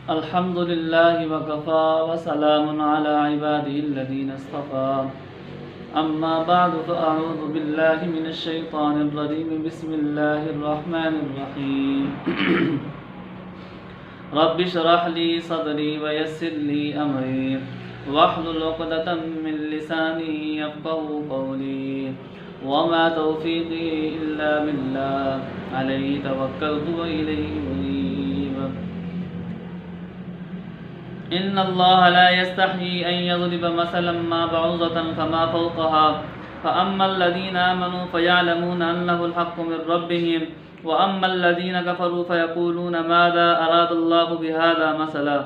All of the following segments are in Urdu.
الحمد لله وكفى وسلام على عباده الذين اصطفى أما بعد فأعوذ بالله من الشيطان الرجيم بسم الله الرحمن الرحيم رب اشرح لي صدري ويسر لي أمري واحلل عقدة من لساني يفقهوا قولي وما توفيقي إلا بالله عليه توكلت وإليه أنيب إن الله لا يستحيي أن يضرب مثلا ما بعوضة فما فوقها فأما الذين آمنوا فيعلمون أنه الحق من ربهم وأما الذين كفروا فيقولون ماذا أراد الله بهذا مثلا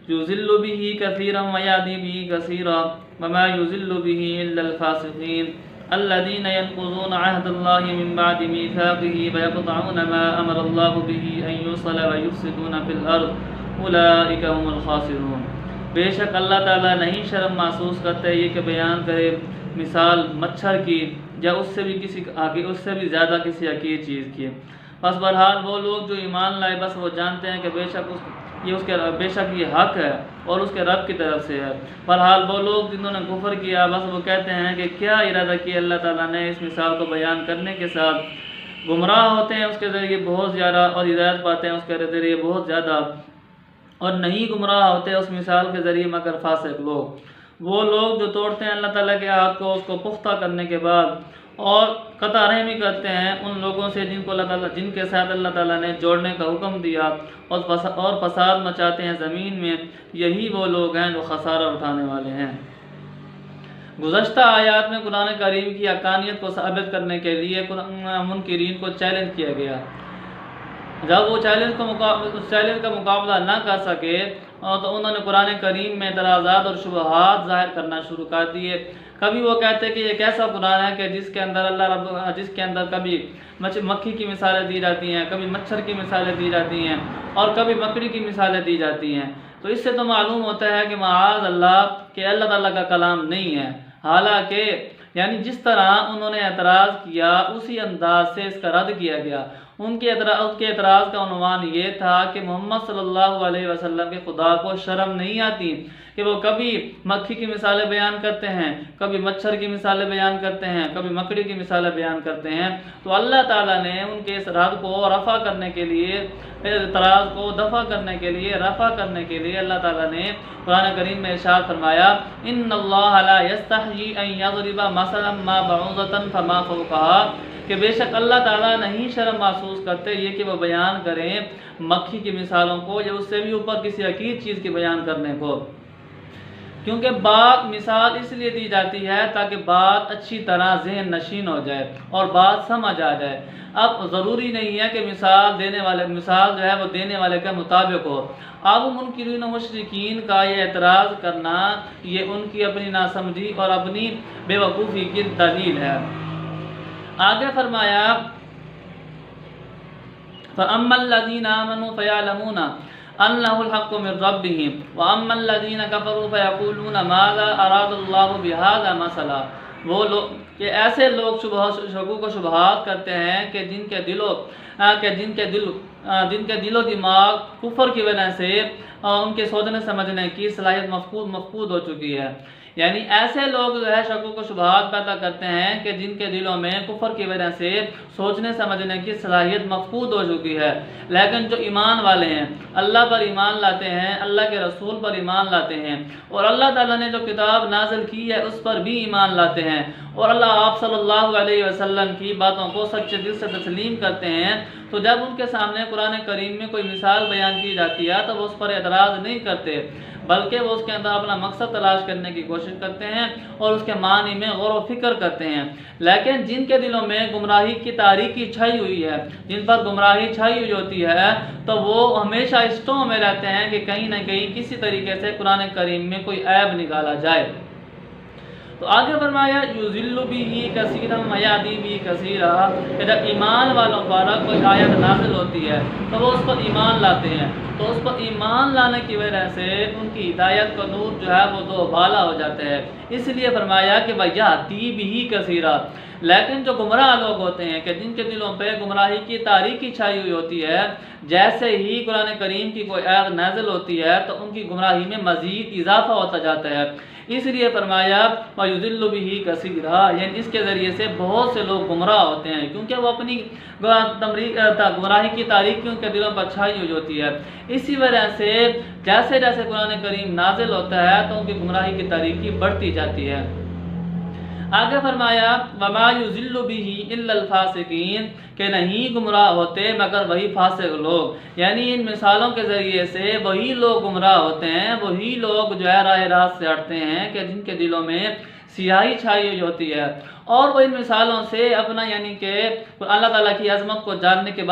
يضل به كثيرا ويهدي به كثيرا وما يضل به إلا الفاسقين الذين ينقضون عهد الله من بعد ميثاقه ويقطعون ما أمر الله به أن يوصل ويفسدون في الأرض اولئک هم الخاسرون۔ بے شک اللہ تعالیٰ نہیں شرم محسوس کرتے یہ کہ بیان کرے مثال مچھر کی یا اس سے بھی زیادہ کسی حقیر چیز کی۔ بس بہرحال وہ لوگ جو ایمان لائے بس وہ جانتے ہیں کہ بے شک یہ حق ہے اور اس کے رب کی طرف سے ہے۔ بہرحال وہ لوگ جنہوں نے کفر کیا بس وہ کہتے ہیں کہ کیا ارادہ کیا اللہ تعالیٰ نے اس مثال کو بیان کرنے کے ساتھ، گمراہ ہوتے ہیں اس کے ذریعے بہت زیادہ اور ہدایت پاتے ہیں اس کے ذریعے بہت زیادہ، اور نہیں گمراہ ہوتے اس مثال کے ذریعے مگر فاسق لوگ، وہ لوگ جو توڑتے ہیں اللہ تعالیٰ کے عہد کو اس کو پختہ کرنے کے بعد اور قطع رحمی کرتے ہیں ان لوگوں سے جن کے ساتھ اللہ تعالیٰ نے جوڑنے کا حکم دیا اور فساد مچاتے ہیں زمین میں، یہی وہ لوگ ہیں جو خسارہ اٹھانے والے ہیں۔ گزشتہ آیات میں قرآن کریم کی حقانیت کو ثابت کرنے کے لیے منکرین کو چیلنج کیا گیا۔ جب وہ چیلنج کا مقابلہ نہ کر سکے تو انہوں نے قرآن کریم میں اعتراضات اور شبہات ظاہر کرنا شروع کر دیے۔ کبھی وہ کہتے کہ یہ کیسا قرآن ہے کہ جس کے اندر کبھی مکھی کی مثالیں دی جاتی ہیں، کبھی مچھر کی مثالیں دی جاتی ہیں اور کبھی مکڑی کی مثالیں دی جاتی ہیں، تو اس سے تو معلوم ہوتا ہے کہ معاذ اللہ کہ اللہ تعالیٰ کا کلام نہیں ہے۔ حالانکہ یعنی جس طرح انہوں نے اعتراض کیا اسی انداز سے اس کا رد کیا گیا۔ ان کے اعتراض کا عنوان یہ تھا کہ محمد صلی اللہ علیہ وسلم کے خدا کو شرم نہیں آتی کہ وہ کبھی مکھی کی مثالیں بیان کرتے ہیں، کبھی مچھر کی مثالیں بیان کرتے ہیں، کبھی مکڑی کی مثالیں بیان کرتے ہیں۔ تو اللہ تعالیٰ نے ان کے اس رد کو رفع کرنے کے لیے، اعتراض کو دفع کرنے کے لیے، رفع کرنے کے لیے اللہ تعالیٰ نے قرآن کریم میں ارشاد فرمایا ان اللہ لا یستحیی ان یضرب مثلا ما بعوضۃ فما فوقها، کہ بے شک اللہ تعالیٰ نہیں شرم محسوس کرتے یہ کہ وہ بیان کریں مکھی کی مثالوں کو یا اس سے بھی اوپر کسی حقیر چیز کے بیان کرنے کو، کیونکہ بات مثال اس لیے دی جاتی ہے تاکہ بات اچھی طرح ذہن نشین ہو جائے اور بات سمجھ آ جائے۔ اب ضروری نہیں ہے کہ مثال جو ہے وہ دینے والے کے مطابق ہو۔ اب منکرین و مشرکین کا یہ اعتراض کرنا یہ ان کی اپنی ناسمجھی اور اپنی بے وقوفی کی دلیل ہے۔ آگے فرمایا فَأَمَّا الَّذِينَ آمَنُوا فَيَعْلَمُونَ أَنَّهُ الْحَقُّ مِنْ رَبِّهِمْ وَأَمَّا الَّذِينَ كَفَرُوا فَيَقُولُونَ مَاذَا أَرَادَ اللَّهُ بِهَذَا مَثَلًا، وہ لوگ کہ ایسے لوگ شکوک و شبہات کرتے ہیں کہ جن کے دل و دماغ کفر کی وجہ سے ان کے سوچنے سمجھنے کی صلاحیت مفقود ہو چکی ہے۔ یعنی ایسے لوگ جو ہے شکوک و شبہات پیدا کرتے ہیں کہ جن کے دلوں میں کفر کی وجہ سے سوچنے سمجھنے کی صلاحیت مفقود ہو چکی ہے، لیکن جو ایمان والے ہیں، اللہ پر ایمان لاتے ہیں، اللہ کے رسول پر ایمان لاتے ہیں اور اللہ تعالیٰ نے جو کتاب نازل کی ہے اس پر بھی ایمان لاتے ہیں اور اللہ آپ صلی اللہ علیہ وسلم کی باتوں کو سچے دل سے تسلیم کرتے ہیں، تو جب ان کے سامنے قرآن کریم میں کوئی مثال بیان کی جاتی ہے تو وہ اس پر اعتراض نہیں کرتے، بلکہ وہ اس کے اندر اپنا مقصد تلاش کرنے کی کوشش کرتے ہیں اور اس کے معنی میں غور و فکر کرتے ہیں۔ لیکن جن کے دلوں میں گمراہی کی تاریکی چھائی ہوئی ہے، جن پر گمراہی چھائی ہوئی ہوتی ہے، تو وہ ہمیشہ اس ٹوں میں رہتے ہیں کہ کہیں نہ کہیں کسی طریقے سے قرآن کریم میں کوئی عیب نکالا جائے۔ تو آگے فرمایا یضل به کثیرا ویہدی به کثیرا، کہ جب ایمان والوں پر کوئی آیت نازل ہوتی ہے تو وہ اس پر ایمان لاتے ہیں، تو اس پر ایمان لانے کی وجہ سے ان کی ہدایت کا نور جو ہے وہ دو بالا ہو جاتا ہے۔ اس لیے فرمایا کہ ویہدی به کثیرا، لیکن جو گمراہ لوگ ہوتے ہیں کہ جن کے دلوں پہ گمراہی کی تاریکی چھائی ہوئی ہوتی ہے، جیسے ہی قرآن کریم کی کوئی آیت نازل ہوتی ہے تو ان کی گمراہی میں مزید اضافہ ہوتا جاتا ہے۔ اس لیے فرمایا وَيُضِلُّ بِهِ كَثِيرًا، یعنی اس کے ذریعے سے بہت سے لوگ گمراہ ہوتے ہیں، کیونکہ وہ اپنی گمراہی کی تاریکیوں کے دلوں پر چھائی ہوئی ہوتی ہے۔ اسی وجہ سے جیسے جیسے قرآن کریم نازل ہوتا ہے تو ان کی گمراہی کی تاریکی بڑھتی جاتی ہے۔ آگے فرمایا وَمَا يُضِلُّ بِهِ إِلَّا الْفَاسِقِينَ، کہ نہیں گمراہ ہوتے مگر وہی فاسق لوگ، یعنی ان مثالوں کے ذریعے سے وہی لوگ گمراہ ہوتے ہیں، وہی لوگ جو ہے راہ راست سے ہٹتے ہیں کہ جن کے دلوں میں سیاہی چھائی ہوئی ہوتی ہے، اور وہ ان مثالوں سے اپنا یعنی کہ اللہ تعالیٰ کی عظمت کو جاننے کے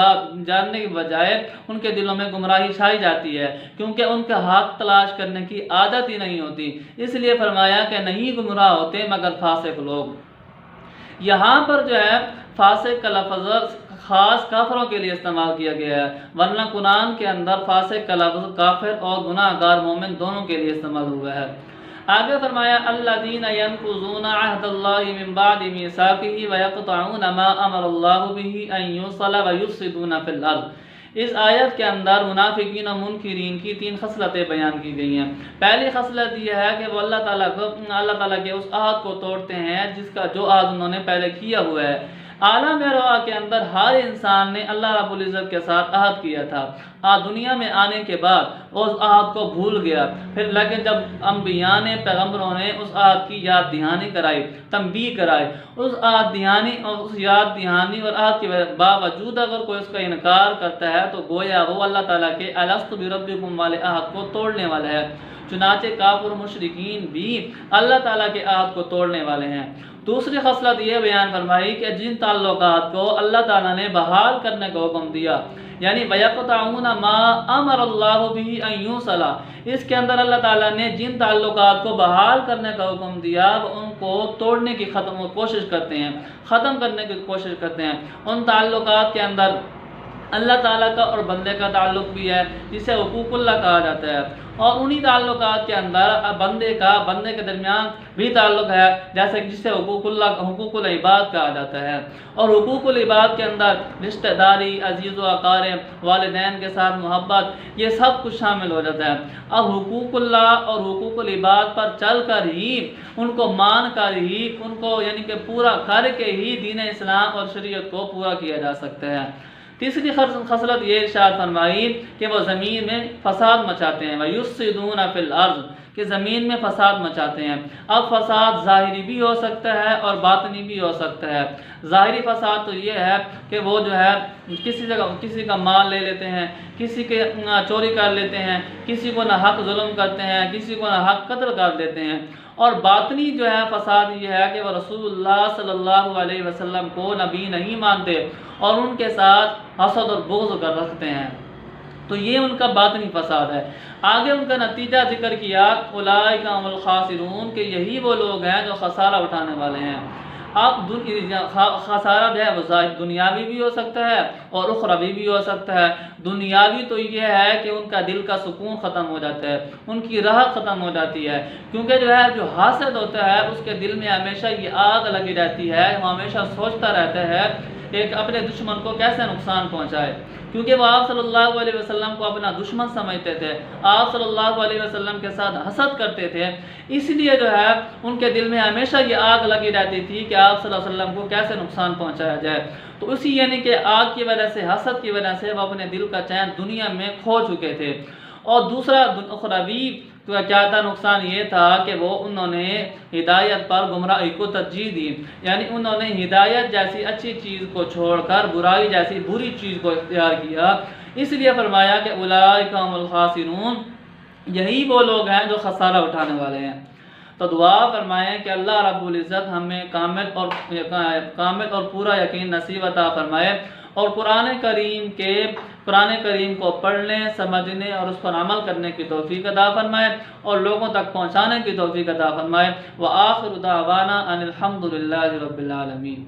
بجائے ان کے دلوں میں گمراہی چھائی جاتی ہے، کیونکہ ان کا حق تلاش کرنے کی عادت ہی نہیں ہوتی۔ اس لیے فرمایا کہ نہیں گمراہ ہوتے مگر فاسق لوگ۔ یہاں پر جو ہے فاسق کا لفظ خاص کافروں کے لیے استعمال کیا گیا ہے، ورنہ قرآن کے اندر فاسق کا لفظ کافر اور گناہ گار مومن دونوں کے لیے استعمال ہوا ہے۔ آگے فرمایا الذین ینقضون عہد اللہ من بعد میثاقہ ویقطعون ما امر اللہ بہ ان یوصل ویفسدون فی الارض۔ اس آیت کے اندر منافقین و منکرین کی 3 خصلتیں بیان کی گئی ہیں۔ پہلی خصلت یہ ہے کہ وہ اللہ تعالیٰ کے اس عہد کو توڑتے ہیں جو عہد انہوں نے پہلے کیا ہوا ہے۔ عالم روا کے اندر ہر انسان نے اللہ رب العزت کے ساتھ عہد کیا تھا، دنیا میں آنے کے بعد اس عہد کو بھول گیا، پھر لیکن جب انبیاء نے پیغمبروں نے اس عہد کی یاد دہانی کرائی، تنبیہ کرائی، اس یاد دہانی اور عہد کے باوجود اگر کوئی اس کا انکار کرتا ہے تو گویا وہ اللہ تعالیٰ کے الست بربکم والے عہد کو توڑنے والا ہے۔ چنانچہ کافر مشرکین بھی اللہ تعالیٰ کے عہد کو توڑنے والے ہیں۔ دوسری خصلت یہ بیان فرمائی کہ جن تعلقات کو اللہ تعالیٰ نے بحال کرنے کا حکم دیا، یعنی وَيَقْطَعُونَ مَا أَمَرَ اللَّهُ بِهِ أَن يُوصَلَ، اس کے اندر اللہ تعالیٰ نے جن تعلقات کو بحال کرنے کا حکم دیا وہ ان کو توڑنے کی کوشش کرتے ہیں، ختم کرنے کی کوشش کرتے ہیں۔ ان تعلقات کے اندر اللہ تعالیٰ کا اور بندے کا تعلق بھی ہے جسے حقوق اللہ کہا جاتا ہے، اور انہی تعلقات کے اندر بندے کے درمیان بھی تعلق ہے جیسے جسے حقوق العباد کہا جاتا ہے، اور حقوق العباد کے اندر رشتہ داری، عزیز و اقارب، والدین کے ساتھ محبت، یہ سب کچھ شامل ہو جاتا ہے۔ اب حقوق اللہ اور حقوق العباد پر چل کر ہی ان کو مان کر ہی ان کو یعنی کہ پورا کر کے ہی دین اسلام اور شریعت کو پورا کیا جا سکتا ہے۔ تیسری خصلت یہ ارشاد فرمائی کہ وہ زمین میں فساد مچاتے ہیں، وَيُفْسِدُونَ فِي الْأَرْضِ، کہ زمین میں فساد مچاتے ہیں۔ اب فساد ظاہری بھی ہو سکتا ہے اور باطنی بھی ہو سکتا ہے۔ ظاہری فساد تو یہ ہے کہ وہ جو ہے کسی کا مال لے لیتے ہیں، کسی کے چوری کر لیتے ہیں، کسی کو نہ حق ظلم کرتے ہیں، کسی کو نہ حق قتل کر دیتے ہیں۔ اور باطنی جو ہے فساد یہ ہے کہ وہ رسول اللہ صلی اللہ علیہ وسلم کو نبی نہیں مانتے اور ان کے ساتھ حسد اور بغض کر رکھتے ہیں، تو یہ ان کا باطنی فساد ہے۔ آگے ان کا نتیجہ ذکر کیا اولئک هم الخاسرون، کہ یہی وہ لوگ ہیں جو خسارہ اٹھانے والے ہیں۔ اب خسارہ جو ہے وہ دنیاوی بھی ہو سکتا ہے اور اخروی بھی ہو سکتا ہے۔ دنیاوی تو یہ ہے کہ ان کا دل کا سکون ختم ہو جاتا ہے، ان کی راحت ختم ہو جاتی ہے، کیونکہ جو حاسد ہوتا ہے اس کے دل میں ہمیشہ یہ آگ لگی رہتی ہے، وہ ہمیشہ سوچتا رہتا ہے ایک اپنے دشمن کو کیسے نقصان پہنچائے، کیونکہ وہ آپ صلی اللہ علیہ وسلم کو اپنا دشمن سمجھتے تھے، آپ صلی اللہ علیہ وسلم کے ساتھ حسد کرتے تھے، اس لیے جو ہے ان کے دل میں ہمیشہ یہ آگ لگی رہتی تھی کہ آپ صلی اللہ علیہ وسلم کو کیسے نقصان پہنچایا جائے۔ تو اسی یعنی کہ آگ کی وجہ سے، حسد کی وجہ سے وہ اپنے دل کا چین دنیا میں کھو چکے تھے۔ اور دوسرا اخروی کیا تھا نقصان، یہ تھا کہ وہ انہوں نے ہدایت پر گمراہی کو ترجیح دی، یعنی انہوں نے ہدایت جیسی اچھی چیز کو چھوڑ کر برائی جیسی بری چیز کو اختیار کیا۔ اس لیے فرمایا کہ اولئک هم الخاسرون، یہی وہ لوگ ہیں جو خسارہ اٹھانے والے ہیں۔ تو دعا فرمائیں کہ اللہ رب العزت ہمیں کامل اور پورا یقین نصیب عطا فرمائے، اور قرآن کریم کو پڑھنے، سمجھنے اور اس پر عمل کرنے کی توفیق عطا فرمائے، اور لوگوں تک پہنچانے کی توفیق عطا فرمائے۔ وآخر دعوانا ان الحمد للہ رب العالمین۔